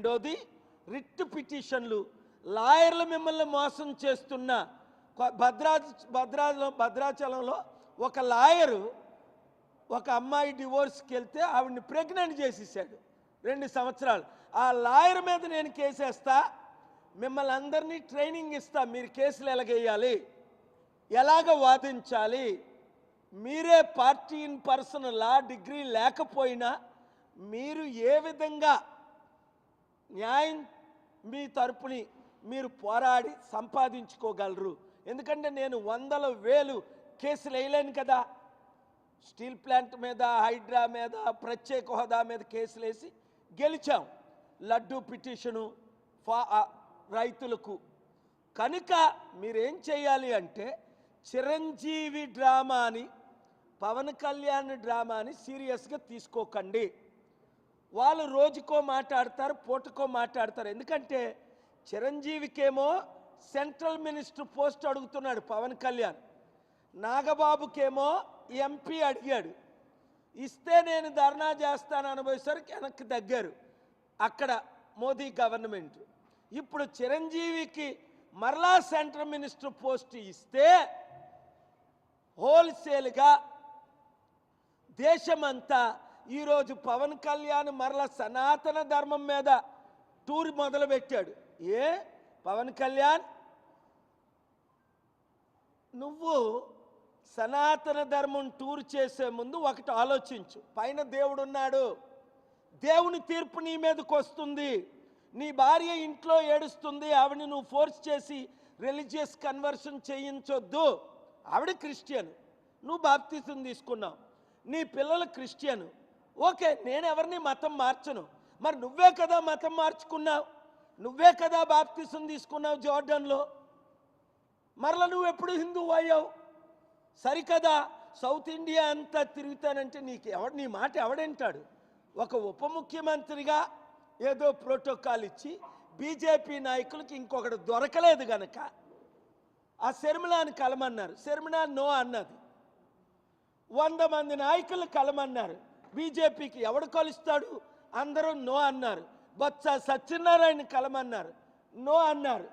రెండోది రిట్ పిటిషన్లు. లాయర్లు మిమ్మల్ని మోసం చేస్తున్న భద్రాచలంలో ఒక లాయరు ఒక అమ్మాయి డివోర్స్కి వెళ్తే ఆవిడ్ని ప్రెగ్నెంట్ చేసేసాడు 2 సంవత్సరాలు. ఆ లాయర్ మీద నేను కేసేస్తా, మిమ్మల్ని అందరినీ ట్రైనింగ్ ఇస్తా, మీరు కేసులు ఎలాగేయాలి, ఎలాగ వాదించాలి. మీరే party in person law degree లేకపోయినా మీరు ఏ విధంగా న్యాయం మీ తరపుని మీరు పోరాడి సంపాదించుకోగలరు. ఎందుకంటే నేను 100,000 కేసులు వేయలేను కదా. స్టీల్ ప్లాంట్ మీద, హైడ్రా మీద, ప్రత్యేక హోదా మీద కేసులు వేసి గెలిచాం. లడ్డూ పిటిషను రైతులకు. కనుక మీరేం చేయాలి అంటే చిరంజీవి డ్రామాని, పవన్ కళ్యాణ్ డ్రామాని సీరియస్గా తీసుకోకండి. వాళ్ళు రోజుకో మాట్లాడతారు, పూటకో మాట్లాడతారు. ఎందుకంటే చిరంజీవికేమో సెంట్రల్ మినిస్టర్ పోస్ట్ అడుగుతున్నాడు పవన్ కళ్యాణ్, నాగబాబుకేమో ఎంపీ అడిగాడు. ఇస్తే నేను ధర్నా చేస్తాను అనుభవిసరికి వెనక్కి తగ్గారు అక్కడ మోదీ గవర్నమెంట్. ఇప్పుడు చిరంజీవికి మరలా సెంట్రల్ మినిస్టర్ పోస్ట్ ఇస్తే హోల్సేల్గా దేశమంతా ఈరోజు పవన్ కళ్యాణ్ మరలా సనాతన ధర్మం మీద టూర్ మొదలుపెట్టాడు. పవన్ కళ్యాణ్, నువ్వు సనాతన ధర్మం టూర్ చేసే ముందు ఒకటి ఆలోచించు. పైన దేవుడు ఉన్నాడు, దేవుని తీర్పు నీ మీదకి వస్తుంది. నీ భార్య ఇంట్లో ఏడుస్తుంది, ఆవిడని నువ్వు ఫోర్స్ చేసి రిలీజియస్ కన్వర్షన్ చేయించొద్దు. ఆవిడ క్రిస్టియన్, నువ్వు బాప్తిజం తీసుకున్నావు, నీ పిల్లలు క్రిస్టియన్. ఓకే, నేను ఎవరిని మతం మార్చను. మరి నువ్వే కదా మతం మార్చుకున్నావు, నువ్వే కదా బాప్తిజం తీసుకున్నావు జోర్డన్లో. మరలా నువ్వు ఎప్పుడు హిందువు అయ్యావు? సరికదా. సౌత్ ఇండియా అంతా తిరుగుతానంటే నీ మాట ఎవడంటాడు? ఒక ఉప ముఖ్యమంత్రిగా ఏదో ప్రోటోకాల్ ఇచ్చి బీజేపీ నాయకులకి ఇంకొకటి దొరకలేదు గనక ఆ శర్మిలాని కలమన్నారు. శర్మిలా నో అన్నది. 100 మంది నాయకులు కలమన్నారు. బీజేపీకి ఎవడు కలుస్తాడు? అందరూ నో అన్నారు. బొత్స సత్యనారాయణ కలమన్నారు, నో అన్నారు.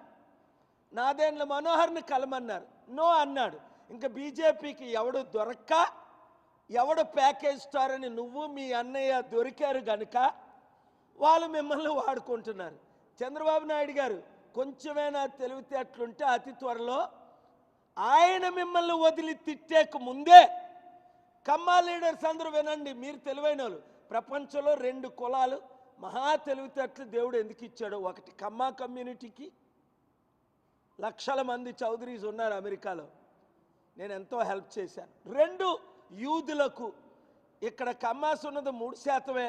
నాదెండ్ల మనోహర్ని కలమన్నారు, నో అన్నాడు. ఇంకా బీజేపీకి ఎవడు దొరక్క, ఎవడు ప్యాకేజ్ స్టార్ అని నువ్వు మీ అన్నయ్య దొరికారు గనుక వాళ్ళు మిమ్మల్ని వాడుకుంటున్నారు. చంద్రబాబు నాయుడు గారు కొంచెమైనా తెలివితేటలుంటే అతి త్వరలో ఆయన మిమ్మల్ని వదిలి తిట్టేకు ముందే, కమ్మా లీడర్స్ అందరూ వినండి, మీరు తెలివైన వాళ్ళు. ప్రపంచంలో 2 కులాలు మహా తెలివితేటలు దేవుడు ఎందుకు ఇచ్చాడో, ఒకటి కమ్మా కమ్యూనిటీకి, లక్షల మంది చౌదరీస్ ఉన్నారు అమెరికాలో, నేను ఎంతో హెల్ప్ చేశాను. 2 యూదులకు, ఇక్కడ కమ్మాస్ ఉన్నది 3%,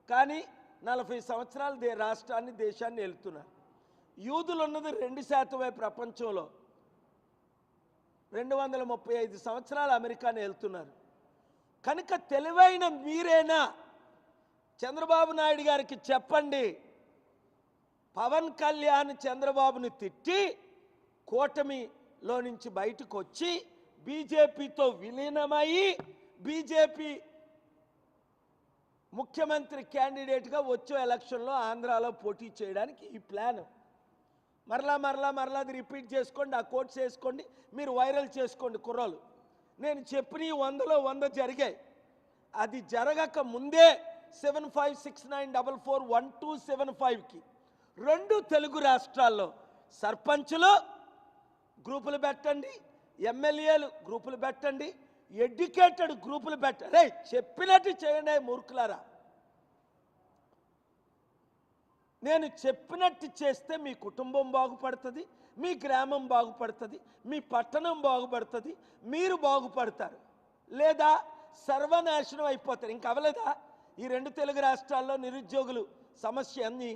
కానీ 40 సంవత్సరాలు రాష్ట్రాన్ని దేశాన్ని వెళ్తున్నారు. యూదులు ఉన్నది 2% ప్రపంచంలో, 235 సంవత్సరాలు అమెరికాని వెళ్తున్నారు. కనుక తెలివైన మీరేనా చంద్రబాబు నాయుడు గారికి చెప్పండి, పవన్ కళ్యాణ్ చంద్రబాబుని తిట్టి కూటమిలో నుంచి బయటకు వచ్చి బీజేపీతో విలీనమయ్యి బీజేపీ ముఖ్యమంత్రి క్యాండిడేట్గా వచ్చే ఎలక్షన్లో ఆంధ్రాలో పోటీ చేయడానికి ఈ ప్లాన్. మరలా అది రిపీట్ చేసుకోండి, ఆ కోట్స్ వేసుకోండి, మీరు వైరల్ చేసుకోండి కుర్రోలు. నేను చెప్పిన 100లో 100 జరిగాయి. అది జరగక ముందే 7569441275కి 2 తెలుగు రాష్ట్రాల్లో సర్పంచులు గ్రూపులు పెట్టండి, ఎమ్మెల్యేలు గ్రూపులు పెట్టండి, ఎడ్యుకేటెడ్ గ్రూపులు పెట్టండి. చెప్పినట్టు చేయండి మూర్ఖులారా. నేను చెప్పినట్టు చేస్తే మీ కుటుంబం బాగుపడుతుంది, మీ గ్రామం బాగుపడుతుంది, మీ పట్టణం బాగుపడుతుంది, మీరు బాగుపడతారు. లేదా సర్వనాశనం అయిపోతారు. ఇంక అవలేదా? ఈ 2 తెలుగు రాష్ట్రాల్లో నిరుద్యోగులు సమస్య అన్ని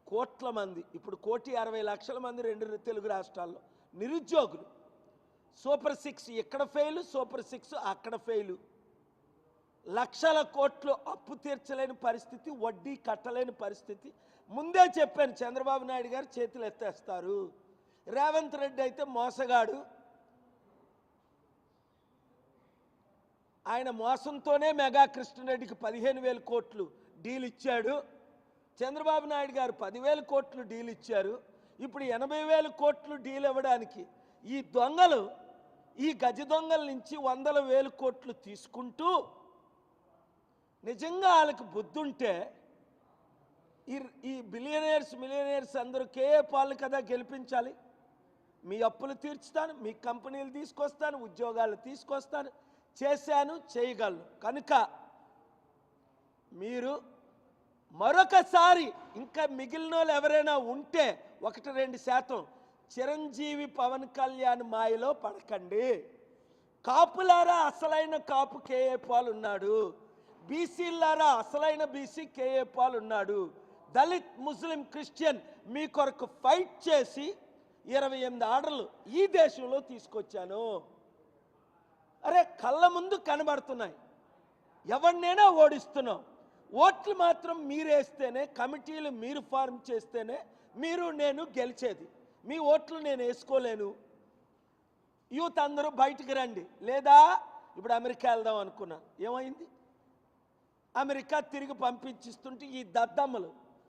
కోట్ల మంది, ఇప్పుడు 1,60,00,000 మంది 2 తెలుగు రాష్ట్రాల్లో నిరుద్యోగులు. సూపర్ 6 ఇక్కడ ఫెయిలు, సూపర్ 6 అక్కడ ఫెయిలు. లక్షల కోట్లు అప్పు తీర్చలేని పరిస్థితి, వడ్డీ కట్టలేని పరిస్థితి. ముందే చెప్పాను, చంద్రబాబు నాయుడు గారు చేతులు ఎత్తేస్తారు. రేవంత్ రెడ్డి అయితే మోసగాడు, ఆయన మోసంతోనే మెగా కృష్ణారెడ్డికి 15,000 కోట్లు డీల్ ఇచ్చాడు. చంద్రబాబు నాయుడు గారు 10,000 కోట్లు డీల్ ఇచ్చారు. ఇప్పుడు 80,000 కోట్లు డీల్ ఇవ్వడానికి ఈ దొంగలు, ఈ గజ దొంగల నుంచి 100,000 కోట్లు తీసుకుంటూ, నిజంగా వాళ్ళకి బుద్ధి ఉంటే ఈ బిలియనీర్స్ మిలియనీర్స్ అందరూ కేఏ పాలు కదా గెలిపించాలి. మీ అప్పులు తీర్చుతాను, మీ కంపెనీలు తీసుకొస్తాను, ఉద్యోగాలు తీసుకొస్తాను, చేశాను, చేయగలను. కనుక మీరు మరొకసారి ఇంకా మిగిలిన వాళ్ళు ఎవరైనా ఉంటే 1-2% చిరంజీవి పవన్ కళ్యాణ్ మాయలో పడకండి. కాపులారా అసలైన కాపు కేఏ పాల్ ఉన్నాడు. బీసీలారా అసలైన బీసీ కేఏ పాల్ ఉన్నాడు. దళిత్, ముస్లిం, క్రిస్టియన్ మీ కొరకు ఫైట్ చేసి 28 ఆర్డర్లు ఈ దేశంలో తీసుకొచ్చాను. అరే, కళ్ళ ముందు కనబడుతున్నాయి. ఎవరినైనా ఓడిస్తున్నాం. ఓట్లు మాత్రం మీరేస్తేనే, కమిటీలు మీరు ఫార్మ్ చేస్తేనే మీరు నేను గెలిచేది. మీ ఓట్లు నేను వేసుకోలేను. యూత్ అందరూ బయటికి రండి. లేదా ఇప్పుడు అమెరికా వెళ్దాం అనుకున్నాను, ఏమైంది? అమెరికా తిరిగి పంపించిస్తుంటే ఈ దద్దమ్మలు